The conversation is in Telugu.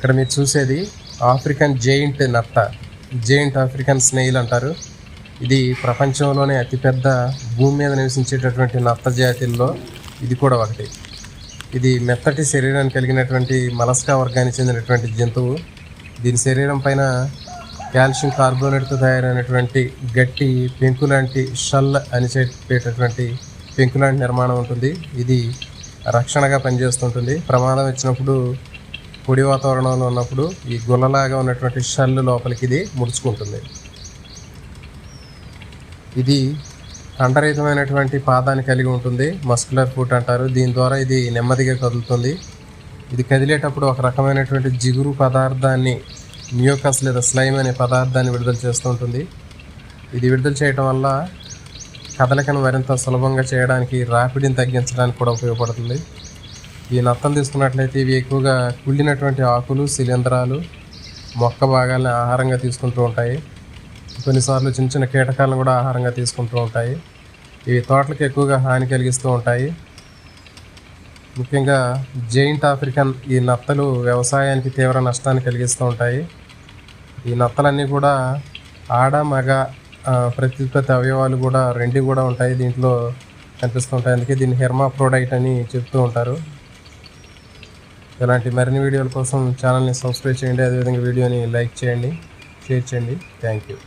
ఇక్కడ మీరు చూసేది ఆఫ్రికన్ జెయింట్ నత్త, జెయింట్ ఆఫ్రికన్ స్నేయిల్ అంటారు. ఇది ప్రపంచంలోనే అతిపెద్ద భూమి మీద నివసించేటటువంటి నత్త జాతుల్లో ఇది కూడా ఒకటి. ఇది మెత్తటి శరీరాన్ని కలిగినటువంటి మలస్కా వర్గానికి చెందినటువంటి జంతువు. దీని శరీరం పైన కాల్షియం కార్బోనేట్తో తయారైనటువంటి గట్టి పెంకులాంటి షల్ అని చెప్పేటటువంటి పెంకులాంటి నిర్మాణం ఉంటుంది. ఇది రక్షణగా పనిచేస్తుంటుంది. ప్రమాదం వచ్చినప్పుడు పొడి వాతావరణంలో ఉన్నప్పుడు ఈ గుల్లలాగా ఉన్నటువంటి షల్ లోపలికి ఇది ముడుచుకుంటుంది. ఇది కండరహితమైనటువంటి పాదాన్ని కలిగి ఉంటుంది, మస్కులర్ ఫుట్ అంటారు. దీని ద్వారా ఇది నెమ్మదిగా కదులుతుంది. ఇది కదిలేటప్పుడు ఒక రకమైనటువంటి జిగురు పదార్థాన్ని, మ్యూకస్ లేదా స్లైమ్ అనే పదార్థాన్ని విడుదల చేస్తూ ఉంటుంది. ఇది విడుదల చేయడం వల్ల కదలికను మరింత సులభంగా చేయడానికి, రాపిడిని తగ్గించడానికి కూడా ఉపయోగపడుతుంది. ఈ నత్తలు తీసుకున్నట్లయితే ఇవి ఎక్కువగా కుళ్ళినటువంటి ఆకులు, శిలీంధ్రాలు, మొక్క భాగాలను ఆహారంగా తీసుకుంటూ ఉంటాయి. కొన్నిసార్లు చిన్న చిన్న కీటకాలను కూడా ఆహారంగా తీసుకుంటూ ఉంటాయి. ఇవి తోటలకు ఎక్కువగా హాని కలిగిస్తూ ఉంటాయి. ముఖ్యంగా జెయింట్ ఆఫ్రికన్ ఈ నత్తలు వ్యవసాయానికి తీవ్ర నష్టాన్ని కలిగిస్తూ ఉంటాయి. ఈ నత్తలన్నీ కూడా ఆడ మగ ప్రత్యుత్పత్తి అవయవాలు కూడా రెండు కూడా ఉంటాయి, దీంట్లో కనిపిస్తూ ఉంటాయి. అందుకే దీన్ని హెర్మాఫ్రోడైట్ అని చెప్తూ ఉంటారు. ఇలాంటి మరిన్ని వీడియోల కోసం ఛానల్ని సబ్స్క్రైబ్ చేయండి. అదేవిధంగా వీడియోని లైక్ చేయండి, షేర్ చేయండి. Thank you.